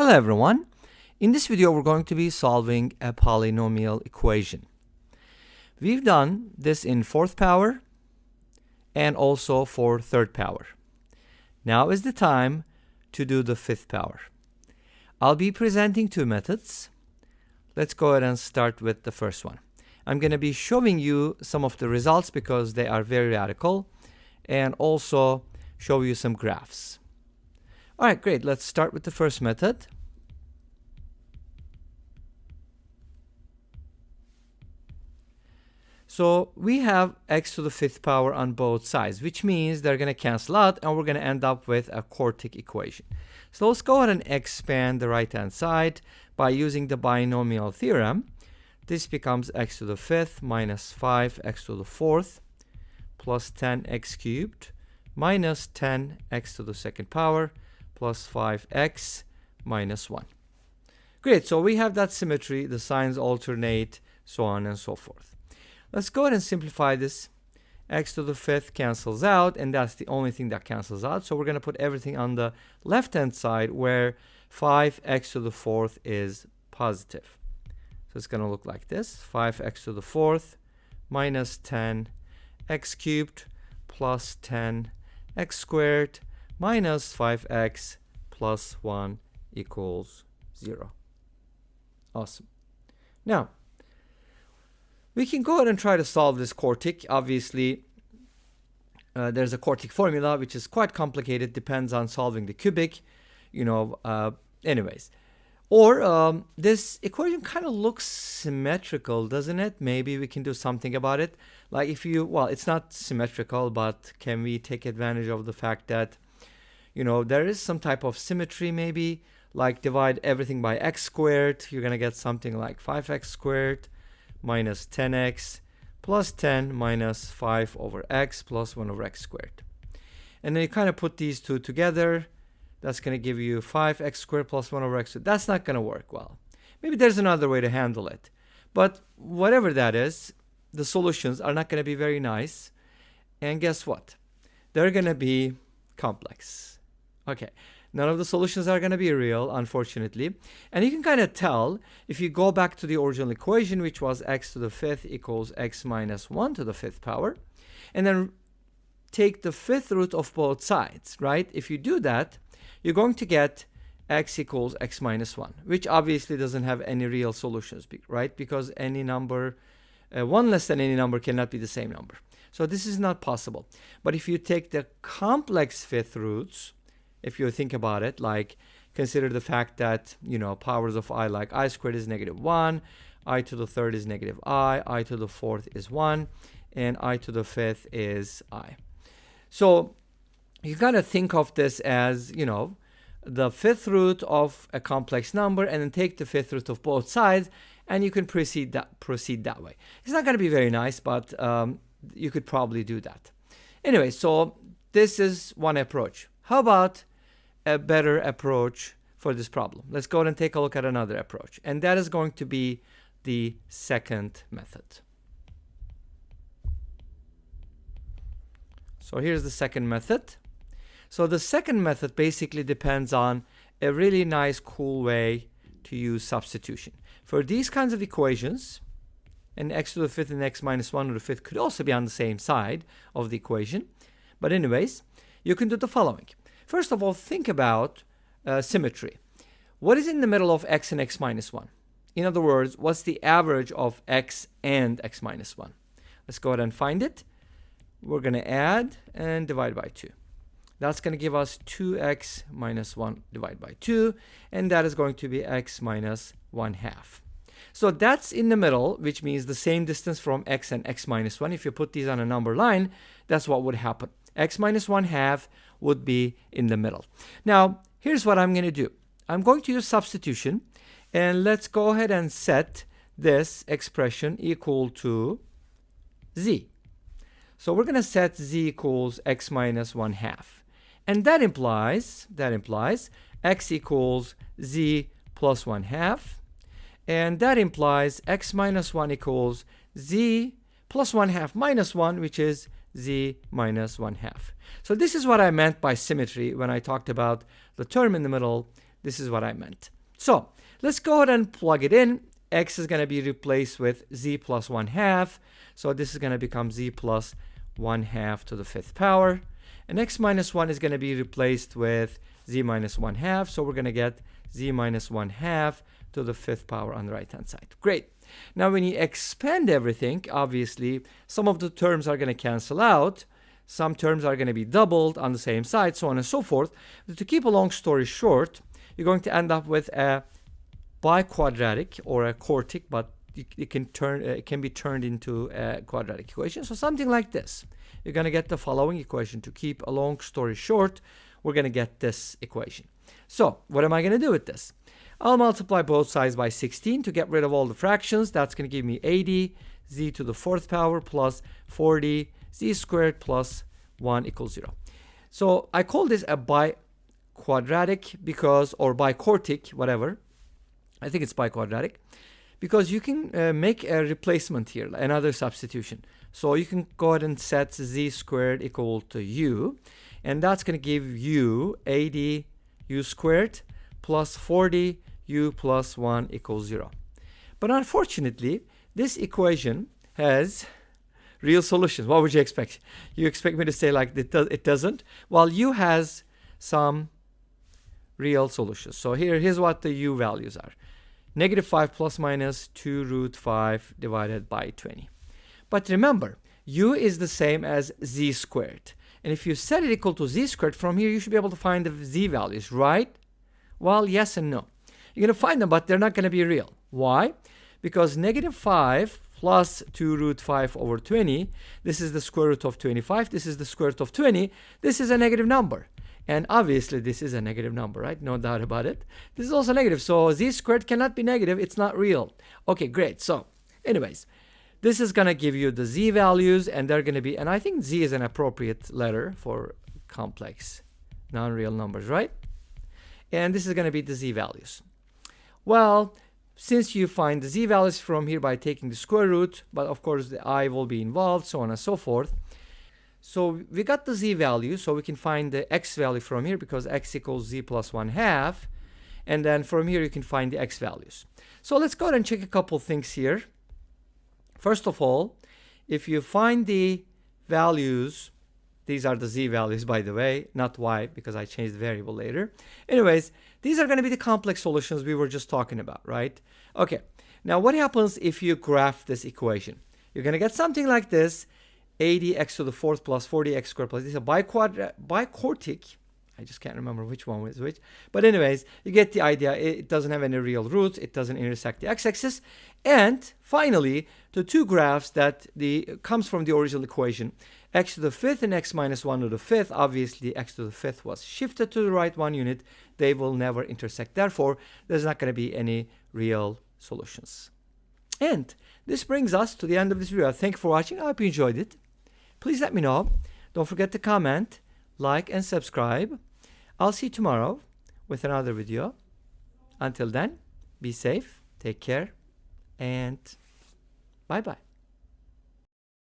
Hello everyone. In this video we're going to be solving a polynomial equation. We've done this in fourth power and also for third power. Now is the time to do the fifth power. I'll be presenting two methods. Let's go ahead and start with the first one. I'm going to be showing you some of the results because they are very radical, and also show you some graphs. All right, great. Let's start with the first method. So we have x to the fifth power on both sides, which means they're going to cancel out and we're going to end up with a quartic equation. So let's go ahead and expand the right-hand side by using the binomial theorem. This becomes x to the fifth minus 5x to the fourth plus 10x cubed minus 10x to the second power plus 5x minus 1. Great, so we have that symmetry, the signs alternate, so on and so forth. Let's go ahead and simplify this. X to the fifth cancels out, and that's the only thing that cancels out. So we're going to put everything on the left-hand side where 5x to the fourth is positive. So it's going to look like this. 5x to the fourth minus 10x cubed plus 10x squared minus 5x plus 1 equals 0. Awesome. Now, we can go ahead and try to solve this quartic. Obviously, there's a quartic formula, which is quite complicated, depends on solving the cubic, anyways. Or this equation kind of looks symmetrical, doesn't it? Maybe we can do something about it. Like if you, well, it's not symmetrical, but can we take advantage of the fact that, there is some type of symmetry maybe, like divide everything by x squared. You're going to get something like 5x squared minus 10x plus 10 minus 5 over x plus 1 over x squared. And then you kind of put these two together. That's going to give you 5x squared plus 1 over x. That's not going to work well. Maybe there's another way to handle it. But whatever that is, the solutions are not going to be very nice. And guess what? They're going to be complex. Okay, none of the solutions are going to be real, unfortunately. And you can kind of tell if you go back to the original equation, which was x to the fifth equals x minus 1 to the fifth power, and then take the fifth root of both sides, right? If you do that, you're going to get x equals x minus 1, which obviously doesn't have any real solutions, right? Because any number, 1 less than any number cannot be the same number. So this is not possible. But if you take the complex fifth roots, if you think about it, like consider the fact that, powers of I, like I squared is negative 1, I to the third is negative I to the fourth is 1, and I to the fifth is I. So you got to think of this as, the fifth root of a complex number, and then take the fifth root of both sides, and you can proceed that way. It's not going to be very nice, but you could probably do that. Anyway, so this is one approach. How about a better approach for this problem? Let's go ahead and take a look at another approach, and that is going to be the second method. So here's the second method. So the second method basically depends on a really nice, cool way to use substitution. For these kinds of equations, and x to the fifth and x minus 1 to the fifth could also be on the same side of the equation. But anyways, you can do the following. First of all, think about symmetry. What is in the middle of x and x minus 1? In other words, what's the average of x and x minus 1? Let's go ahead and find it. We're going to add and divide by 2. That's going to give us 2x minus 1 divided by 2, and that is going to be x minus 1/2. So that's in the middle, which means the same distance from x and x minus 1. If you put these on a number line, that's what would happen. X minus 1/2 would be in the middle. Now, here's what I'm going to do. I'm going to use substitution, and let's go ahead and set this expression equal to z. So we're going to set z equals x minus 1/2. And that implies x equals z plus 1/2. And that implies x minus 1 equals z plus 1/2 minus 1, which is z minus 1/2. So this is what I meant by symmetry when I talked about the term in the middle. This is what I meant. So let's go ahead and plug it in. X is going to be replaced with z plus 1/2. So this is going to become z plus 1/2 to the 5th power. And x minus 1 is going to be replaced with z minus 1/2. So we're going to get z minus 1/2 to the 5th power on the right-hand side. Great. Now when you expand everything, obviously, some of the terms are going to cancel out. Some terms are going to be doubled on the same side, so on and so forth. But to keep a long story short, you're going to end up with a biquadratic or a quartic, but it can be turned into a quadratic equation. So something like this. You're going to get the following equation. To keep a long story short, we're going to get this equation. So what am I going to do with this? I'll multiply both sides by 16 to get rid of all the fractions. That's going to give me 80 z to the 4th power plus 40 z squared plus 1 equals 0. So I call this a biquadratic because, or biquartic, whatever. I think it's biquadratic because you can make a replacement here, another substitution. So you can go ahead and set z squared equal to u, and that's going to give you 80 u squared plus 40 u plus 1 equals 0. But unfortunately, this equation has real solutions. What would you expect? You expect me to say like it doesn't? Well, u has some real solutions. So here's what the u values are. -5 plus minus 2 root 5 divided by 20. But remember, u is the same as z squared. And if you set it equal to z squared, from here you should be able to find the z values, right? Well, yes and no. You're going to find them, but they're not going to be real. Why? Because -5 plus 2 root 5 over 20, this is the square root of 25, this is the square root of 20, this is a negative number. And obviously this is a negative number, right? No doubt about it. This is also negative, so z squared cannot be negative, it's not real. Okay, great. So anyways, this is going to give you the z values, and they're going to be, and I think z is an appropriate letter for complex non-real numbers, right? And this is going to be the z values. Well, since you find the z values from here by taking the square root, but of course the I will be involved, so on and so forth. So we got the z value, so we can find the x value from here because x equals z plus 1/2. And then from here you can find the x values. So let's go ahead and check a couple things here. First of all, if you find the values, these are the z values, by the way, not y, because I changed the variable later. Anyways, these are going to be the complex solutions we were just talking about, right? Okay, now what happens if you graph this equation? You're going to get something like this, 80x to the 4th plus 40x squared plus, this is a biquartic. I just can't remember which one was which. But anyways, you get the idea. It doesn't have any real roots. It doesn't intersect the x-axis. And finally, the two graphs that comes from the original equation, x to the 5th and x minus 1 to the 5th. Obviously, x to the 5th was shifted to the right 1 unit. They will never intersect. Therefore, there's not going to be any real solutions. And this brings us to the end of this video. Thank you for watching. I hope you enjoyed it. Please let me know. Don't forget to comment, like, and subscribe. I'll see you tomorrow with another video. Until then, be safe, take care, and bye-bye.